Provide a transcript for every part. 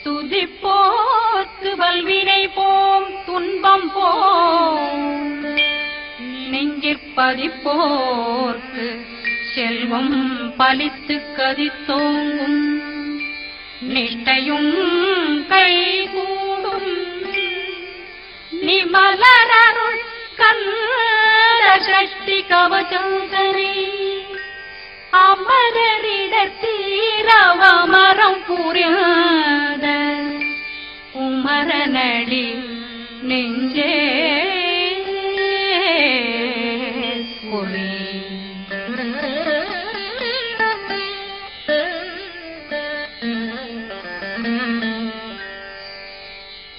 துதிப்போர்க்கு வல்வினை போம் துன்பம் போம் நெஞ்சிற்பதிப்போர்க்கு செல்வம் பலித்து கதித்தோங்கும் நிஷ்டையும் கைகூடும் நிமலரருள் கந்த சஷ்டி கவசந்தனை அமரரிடத்தீரவமரம் புரியாத குமரனடி நெஞ்சே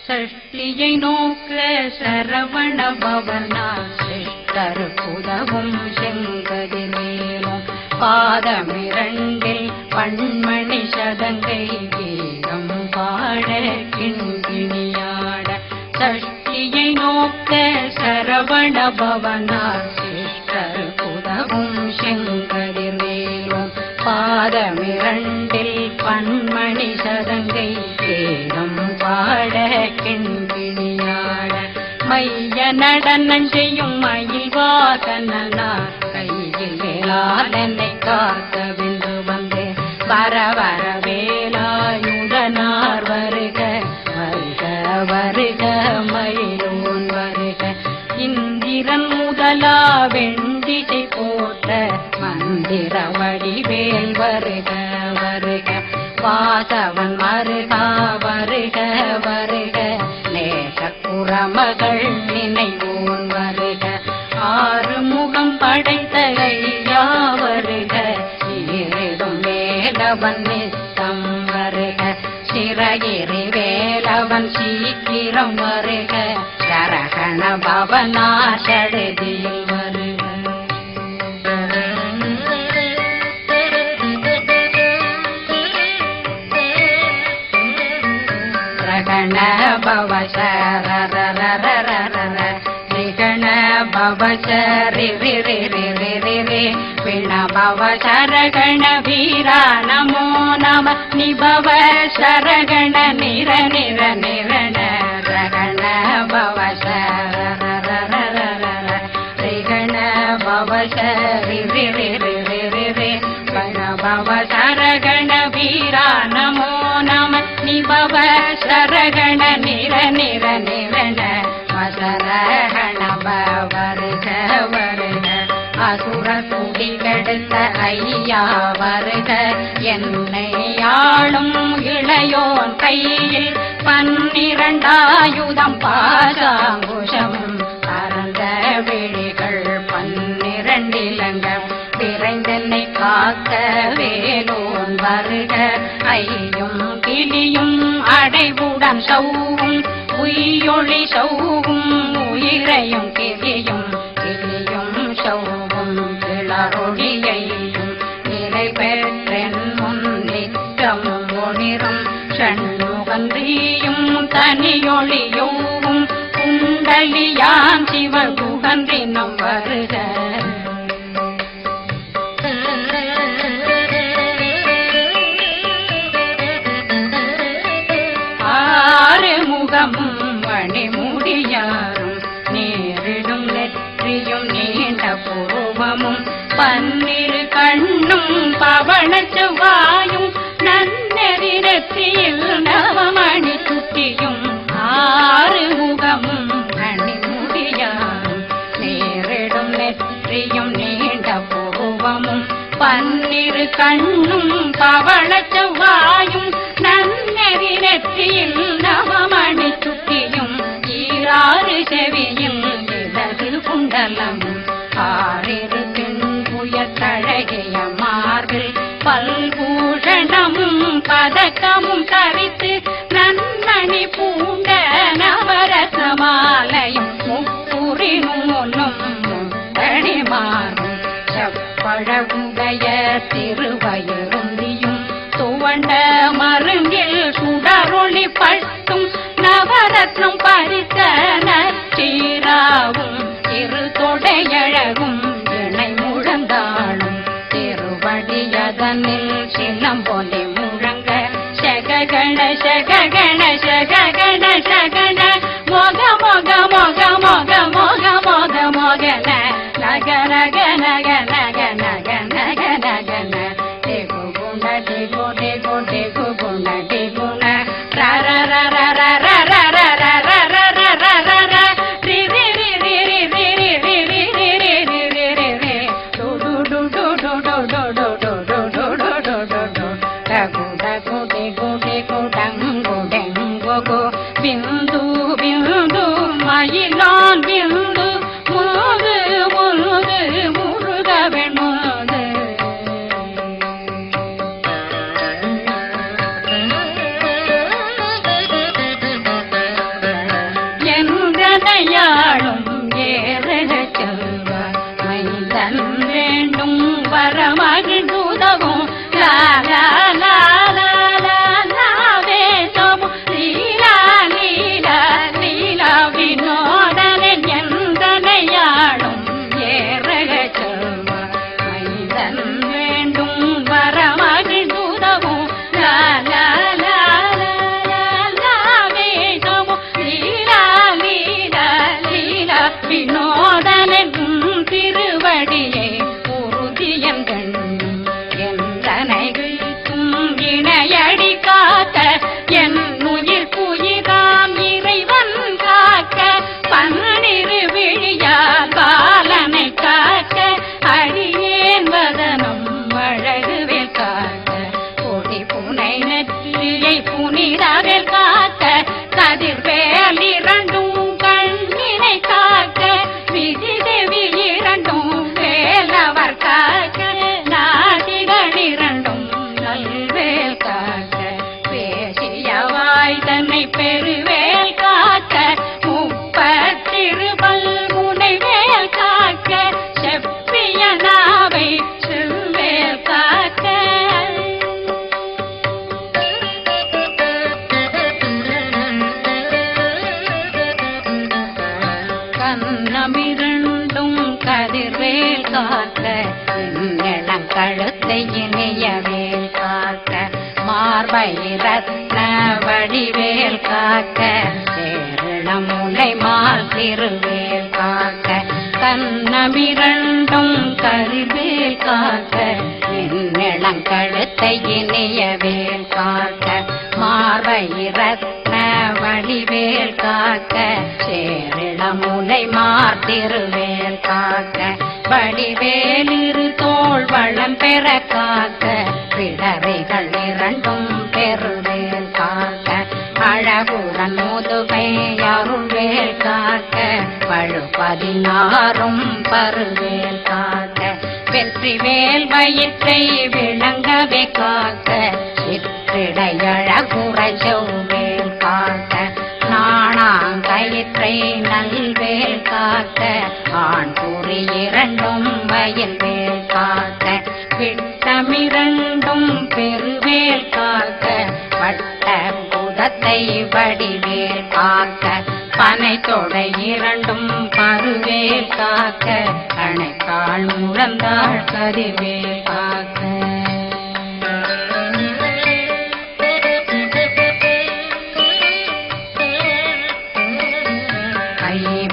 சஷ்டியை நோக்க சரவண பவனா சிஷ்டர் புதவும் செங்கதிர்மேலும் பாதமிரண்டில் பண்மணி சதங்கை கீதம் பாட கிண்கிணியாட சஷ்டியை நோக்க சரவண பவனா சிஷ்டர் புதவும் செங்கதிர்மேலும் பாதமிரண்டில் பண்மணி சதங்கை கீதம் பாட கிண்கிணியாட மைய நடனம் செய்யும் மயில் வாசனா கையில் வேளாளனை காக்க வென்று வந்து வர வர வேலாயுதனார் வருக வருக வருக மயிலோன் வருக இந்திரன் முதலா வெண்டிசை போட்ட மந்திர வடிவேல் வருக வருக வாசவன் வருகா வருக வருக நேச குறமகள் நினைவோன் வருக ஆறுமுகம் படைத்த ஐயா வருக ஈரிடும் வேலவன் நித்தம் வருக சிறகிரி வேலவன் சீக்கிரம் வருக சரகண பவனா சடுதியில் வருக கண பவ சரரரரரரர ரிகண பவ சரி ரி ரி ரி ரி ரி ரி பிண பவ சரகண வீரா நமோ நம நிபவ சரகண நிர நிர நிரண ரகண பவ சரரரரரர ரிகண பவ சரி ரி ரி ரி ரி ரி ரி பிண பவ சரகண வீரா நமோ நம நிபவ சரகண நிர நிர நிரண மசரகண வருக வருக அசுர துடி கெடுத்த ஐயா வருக என்னை ஆளும் இளையோன் கையில் 12 பாசாங்குஷம் பரந்த விழிகள் 12 இலங்கம் விரைந்தென்னை காக்க வேலோன் வருக ஐயும் கிளியும் அடைவுடன் சௌவும் உயிரொளி சௌவும் உயிரையும் கிளியும் கிளியும் சௌவும் கிளரொளியையும் நிலை பெற்றென் முன் நிற்றமும் ஒளிரும் ஷண்முகன்றியும் தனியொளியோவும் குண்டலியான் சிவகுகன்றினம் வருக மணிமுடியாரும் நேரிடும் நெற்றியும் நீண்ட பூவமும் 12 கண்ணும் பவன செவ்வாயும் நன்னெறி நெற்றியில் நவமணி சுட்டியும் 6 முகமும் மணிமுடியாரும் நேரிடும் நெற்றியும் நீண்ட பூவமும் 12 கண்ணும் பவன செவ்வாயும் நன்னெறி நெற்றியில் நவமணி சுட்டியும் 6 செவியும் இடது குண்டலம் 6 தின்புயத்தழகிய மார்பில் பல்பூஷணமும் பதக்கமும் தரித்து நன்மணி பூண்ட நவரசமாலையும் முப்புரி நூலும் தனிமாறும் செப்பழகுடைய திருவயருந்தியும் துவண்ட மருங்கில் சுடரொளி பட்டும் நவரத்னம் பறித்த நச்சீராவும் இரு தொடையழகும் இணை முழந்தாளும் திருவடியதனில் சிலம்பொலி முழங்க செக ಗಣಶ ಗಣಶ ಗಣಶ ಗಣ ಮೊಗ ಮೊಗ ಮೊಗ ಮೊಗ ಮೊಗ ಮೊಗ ಮೊಗನ ನಗನ ಗನ ಗನ ಗನ ಗನ ಗನ ಗನ ಟೇಗು ಗುಣ ಟೇಗು ಟೇಗು ಟೇಗು ಗುಣ ಟೇಗುಣ ರ ರ ರ ರ ರ ರ ರ ರ ರ ರ ರ ರ ರ ರ ರ ರಿ ರಿ ರಿ ರಿ ರಿ ರಿ ರಿ ರಿ ರಿ ರಿ ರಿ ರಿ ರಿ ರಿ ರಿ ಡು ಡು ಡು ಡು ಡು ಡು ಡು ಡು ಡು ಡು ಡು ಡು ಡು ಡು ಡು ಡಗು ಡಗು ಡೆಗು ಡೆಗು ಡಂಗು ಡೆಂಗು ಗು ಬಿಂದು ಬಿಂದು மயிலான் பிந்து முருகு முருகு முருகவன் முருகு எந்தனையாளும் ஏறக செல்வ மைந்தன் வேண்டும் வரமகிழ்ந்துதவும் லாலா லாலா லாவே சமு லீலா லீலா லீலா வினோதனன் எந்தனையாளும் ஏறக செல்வ மைந்தன் வேண்டும் வரமகிழ்ந்துதவும் லாலா லாலா லாவே சமு லீலா லீலா லீலா வினோதனன் திருவடியை உறுதியன் கண்ணும் எந்தனை வீழ்த்தும் இணையடி காக்க என் உயிர் புயிராம் இறைவன் காக்க பன்னிரு விழியால் பாலனை காக்க அடியேன் வதனம் அழகுவேல் காக்க கொடி புனை நெற்றியை புனிதவேல் காக்க கதிர்வேல் இரண்டும் கண்ணினை காக்க விஜிதேவி இரண்டும் வேலவர் காக்க நாதிகள் இரண்டும் நல்வேல் காக்க பேசியவாய் தன்னை பெருவேல் காக்க முப்பத்திருபல் முனைவேல் காக்க செப்பிய நாவை செவ்வேல் காக்க கண்ணமிரண்டும் கதிர்வேல் காக்க இளங்கழுத்தை இணையவேல் காக்க மார்பை ரத்ன வடிவேல் காக்க சேரணம் முலை மால் திருவேல் காக்க கண்ணமிரண்டும் கதிர்வேல் காக்க இளங்கழுத்தை இணையவேல் காக்க மார்பை ரத்ன வடிவேல் காக்க சேரணம் முலை மால் திருவேல் காக்க வடிவேலிரு தோள் வளம் பெற காக்க பிடரைகள் இரண்டும் பெருவேல் காக்க அழகுடன் முதுகை அருள்வேல் காக்க பழு 16 பருவேல் காக்க வெற்றிவேல் வயிற்றை விளங்கவே காக்க சிற்றிடையழகுறை செவ்வேல் காக்க நாணாங்கயிற்றை நல்வேல் காக்க ஆண் குறி இரண்டும் வயல்வேல் காக்க விட்டமிரண்டும் பெருவேல் காக்க வட்ட புதத்தை வடிவேல் காக்க பனை தொடை இரண்டும் பருவேல் காக்க அணைக்கால் முழந்தாள் கதிர்வேல் காக்க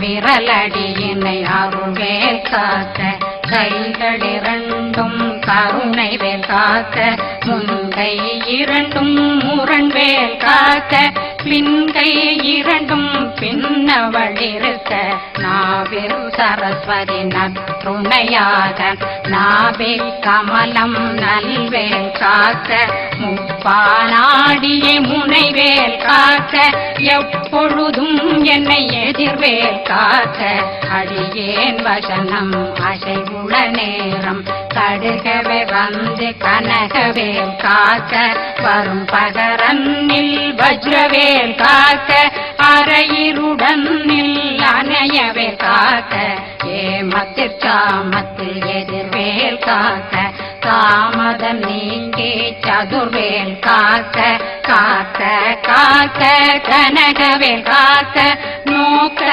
விரலடியினை அருள்வேல் காக்க கைகளிரண்டும் கருணை வேல் காக்க முன்கை இரண்டும் முரண்வேல் காக்க பின்கை இரண்டும் பின்னவழிருக்க நாவில் சரஸ்வதி நற்றுணையாக நாவே கமலம் நல்வேல் காக்க முப்பானாடியை முனைவேல் காக்க எப்பொழுதும் என்னை எதிர்வேல் காக்க அடியேன் வசனம் அசைவுள நேரம் கடுகவே வந்து கனகவேல் காக்க வரும் பகரன்னில் வஜ்ரவேல் காக்க அரையிருடன் அணையவே காக்க ஏமத்திற்காமத்தில் எதிர்வேல் காக்க காமதம் நீங்கி சதுர்வேல் காக்க காக்க காக்க கனகவேல் காக்க நோக்க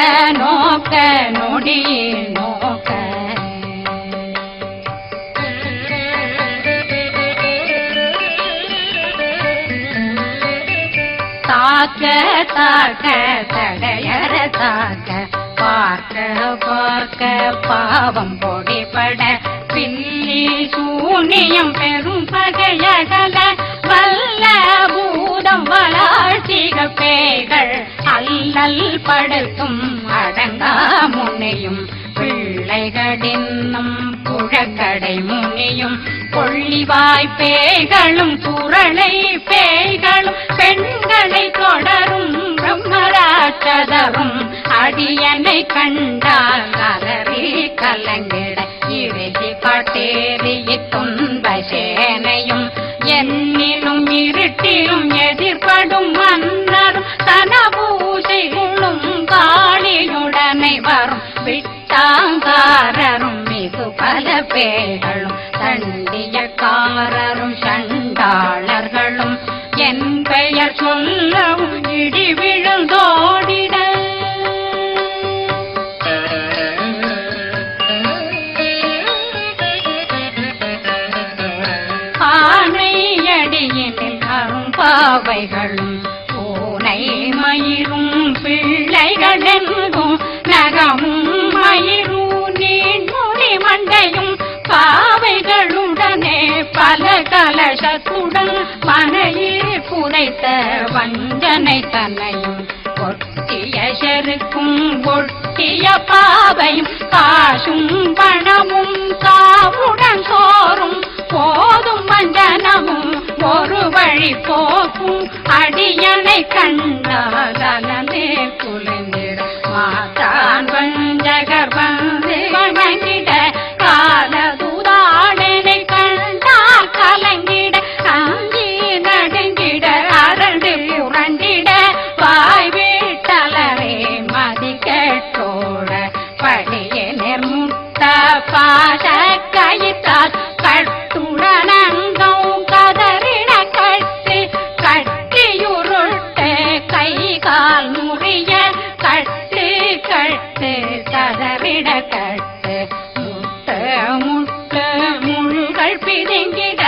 நோக்க நொடியில் நோக்க தாக்க தாக்க தடையற தாக்க பார்க்க பார்க்க பாவம் பொடிபட பில்லி சூனியம் பெரும் பகையகல வல்ல பூதம் வளாழ்ச்சிக பேய்கள் அல்லல் படுத்தும் அடங்கா முனையும் பிள்ளைகளின்னும் புழக்கடை முனியும் கொள்ளிவாய் பேய்களும் குரளை பேய்களும் பெண்களை தொடரும் பிரம்மராட்சதரும் அடியனை கண்டால் அலறி கலங்கிட இறுதி காட்டேறிய துன்ப சேனையும் என்னிலும் இருட்டிலும் எதிர்படும் மன்னரும் தனபூசைகளும் காளியுடனை வரும் விட்டாங்காரரும் மிகு பல பேர்களும் தண்டியக்காரரும் சண்டாளர்களும் என் பெயர் சொல்லவும் இடி விழுந்தோடிட ஆணையடியினில் அரும்பாவைகளும் பூனை மயிரும் பிள்ளைகளெங்கும் நகமும் மயிரும் நீண்மொழி மண்டையும் பாவைகளுடனே பல கலசத்துடன் மனையில் புதைத்த வஞ்சனை தன்னையும் ஒட்டிய செருக்கும் ஒட்டிய பாவையும் காசும் பணமும் காவுடன் சோறும் போதும் வஞ்சனமும் ஒரு வழி போக்கும் அடியனை கண்டால் அலனே குளிர்ந்திட மாதான் வஞ்சகர் வந்து வணங்கிட காலதுதாடனை கண்டால் கலங்கிட அங்கி நடுங்கிட அரண்டு புரண்டிட வாய் வீட்டலரே மதி கேட்டோட படியே நிர்முட்ட பாச கயித்தால் கட்டுடனங்கும் கதறிட கட்டு கட்டியுருட்டு கை கால் முறிய கட்டு கட்டு கதறிட கட்டு முட்ட முட்ட முள்கள் பிதுங்கிட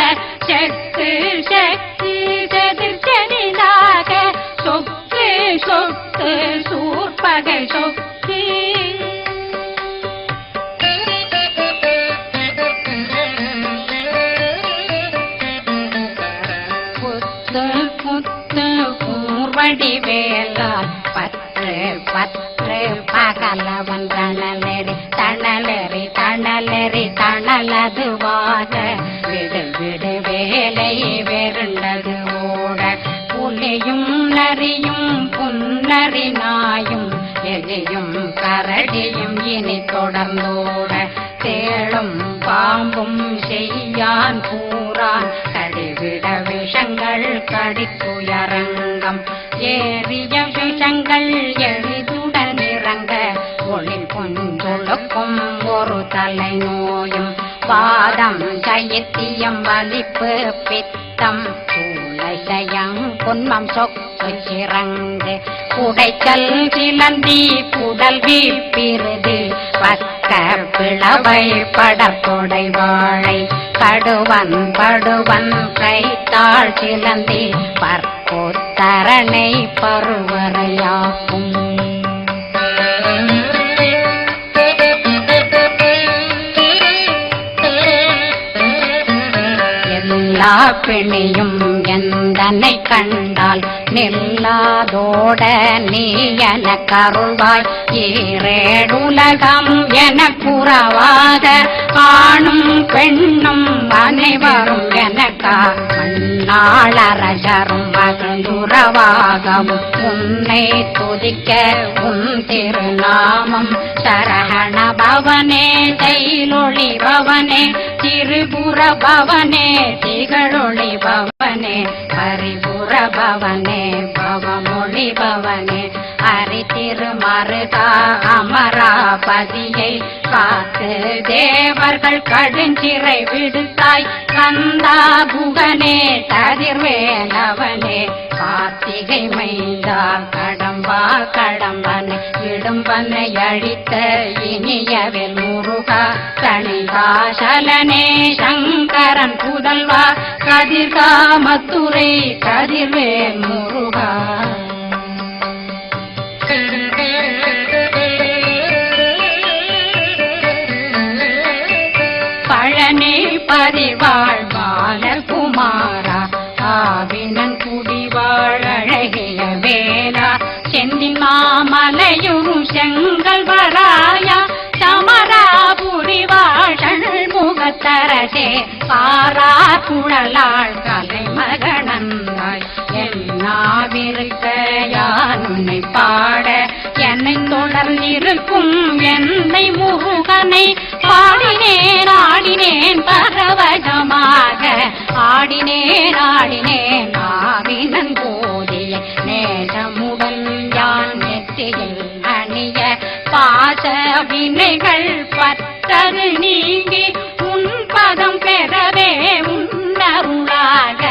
செக்கு செக்கு செதிர் செதிலாக சொக்கு சொக்கு சூர்பகை சொக்கு வடிவேலால் பற்று பற்று பகலவன் தணலெறி தணலெறி தணலெறி தணலதுவாக விடு விடு வேலை வெருண்டது ஓட புலியும் நரியும் புன்னரி நாயும் எலியும் கரடியும் இனி தொடர்ந்தோட தேளும் பாம்பும் செய்யான் கூறான் கடிவிட விஷங்கள் கடித்துயரங்கம் ஏறிய விஷங்கள் எளிதுடன் இறங்க ஒளில் கொஞ்சொழுக்கும் ஒரு தலை நோயும் வாதம் சைத்தியம் வலிப்பு பித்தம் சூளைசயம் பொன்மம் சொக்கு சிறங்கு உடைச்சல் சிலந்தி புடல் வீப்பிருது பக்க பிளவை படத்தொடை வாழை கடுவன் படுவன் கைத்தாள் சிலந்தி பற்போத்தரணை பருவரையாக்கும் எல்லா பிணியும் எந்தனை கண்டால் நில்லாதோட நீ என கருள்வாய் ஈரேடுலகம் என புறவாத ஆணும் பெண்ணும் அனைவரும் எனக்கா மண்ணாளரசரும் மகிழ்ந்துறவாகவும் உன்னை துதிக்க உன் திருநாமம் சரஹண பவனே தைலொளி பவனே திரிபுர பவனே திகழொளி பவனே பரிபுர பவனே பவமொழி பவனே ஹரி திருமருகா அமராபதியை காத்து தேவர்கள் கடுஞ்சிறை விடுத்தாய் கந்தா புகனே கதிர்வேலவனே கார்த்திகை மைந்தா கடம்பா கடம்பனை இடும்பனை அழித்த இனியவில் முருகா கணிகாசலனே சங்கரன் புதல்வா கதிர்காமத்துரை கதிர்வேல் முருகா. வாழ் பாலகுமாரா ஆவினன் குடிவாழ் அழகிய வேலா செந்தின் மாமலையுறு செங்கல் வராயா சமராபுரி வாழல் முகத்தரசே பாரா குழலாள் கலைமகனந்தாய் என்னாவிருக்க யான் உன்னை பாட என்னை தொடர்ந்திருக்கும் என்னை முருகனை பாடினேன் ஆடினேன் பரவசமாக ஆடினேன் ஆடினேன் ஆவினன் போதிய நேசமுடன் யான் நெற்றியில் அணிய பாச வினைகள் பற்றது நீங்கி உன் பதம் பெறவே உன்னருளாக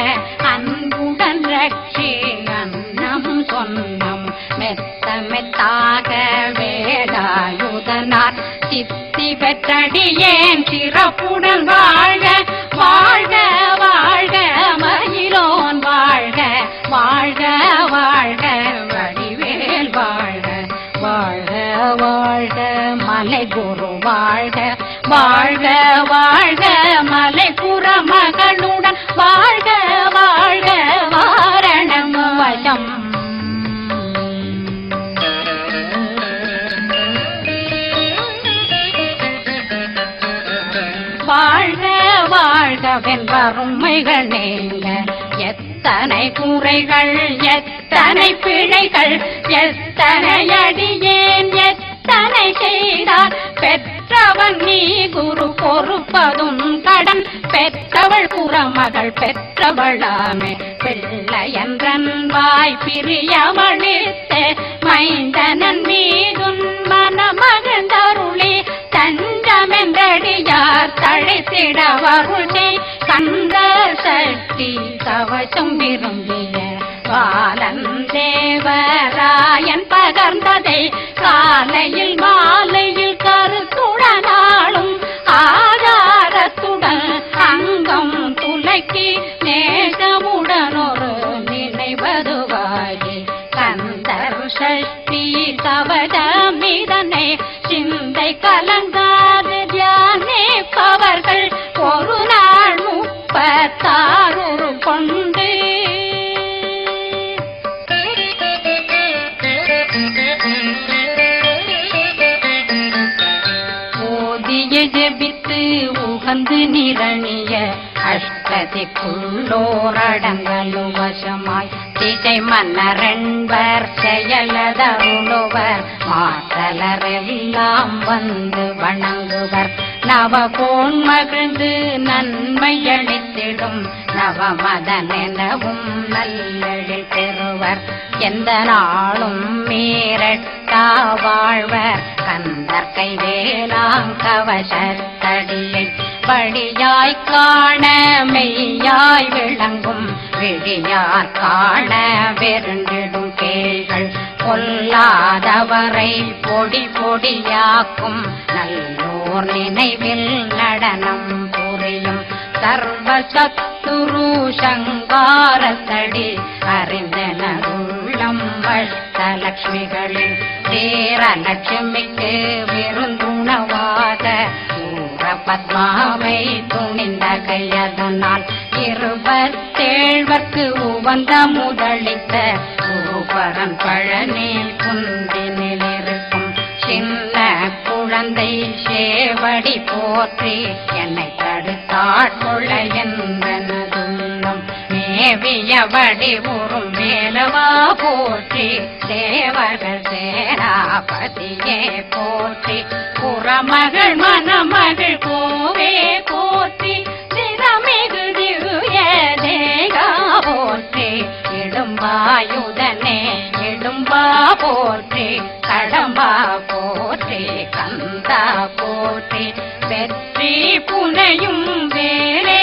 அன்புடன் ரட்சி அன்னம் சொன்னம் மெத்த மெத்தாக வேலாயுதனார் சித்தி பெற்றடியேன் சிறப்புடன் வாழ்க வாழ்க வாழ்க மயிலோன் வாழ்க வாழ்க வாழ்க வடிவேல் வாழ்க வாழ்க வாழ்க மலை குரு வாழ்க வாழ்க வாழ்க மலை புறமகளுடன் வாழ்க வாழ்க வாரணம் வசம் வாழ்க வாழ்க வெண்பருமைகள் நீங்க எத்தனை குறைகள் எத்தனை பிழைகள் எத்தனை அடியேன் எத்தனை செய்தார் பெற்றவன் நீ குரு பொறுப்பதும் கடன் பெற்றவள் புறமகள் பெற்றவளாமே பிள்ளை என்றன் வாய் பிரியவழித்த மைந்தனன் மீதுன் மனமகந்தருளி தஞ்சமென்றடியார் தழைத்திட வருளை கந்த சக்தி கவசம் விரும்பிய பாலன் தேவராயன் பகர்ந்ததை காலையில் மாலையில் கருத்துடனாலும் ஆதாரத்துடன் அங்கம் துலக்கி நேசமுடனொரு நினைவதுவாகி கந்தர் சக்தி கவசமிதனை சிந்தை கலங்காது தியானிப்பவர்கள் ஒரு நாள் 36 கொண்டு ஓதிய ஜெபித்து உகந்து நிரணிய அஷ்டதிக்குள்ளோரடங்கலும் வசமாய் திசை மன்னரென்பர் செயலதருளுவர் மாற்றலரெல்லாம் வந்து வணங்குவர் நவகோன் மகிழ்ந்து நன்மையளித்திடும் நவமதனெனவும் நல்லெழில் பெறுவர் எந்த நாளும் மீறட்டா வாழ்வர் கந்தர் கைவேலாங் கவசத்தடியை படியாய் காண மெய்யாய் விளங்கும் விழியார் காண வெருண்டிடும் கேள்கள் கொல்லாதவரை பொடி பொடியாக்கும் நல்லோர் நினைவில் நடனம் புரியும் சர்வசத்துரு சங்காரத்தடி அறிந்தனருள்ளம் அஷ்டலட்சுமிகளின் சேரலட்சுமிக்கு விருந்துணவாத பத்மாவை துணிந்த கையதனால் 27 உவந்த முதலித்த பூபரன் பழனில் குந்தினில் இருக்கும் சின்ன குழந்தை சேவடி போற்றி என்னை தடுத்தாட்கொள்ள என்றனதுள்ளம் மேவியபடி உறும் மேலவா போற்றி தேவர்கள் சேனாபதியே போற்றி புறமகள் மணமகள் கோவே போற்றி திறமிகு திவ்ய தேகா போற்றி இடும்பாயுதனே இடும்பா போற்றி கடம்பா போற்றி கந்தா போற்றி வெற்றி புனையும் வேலே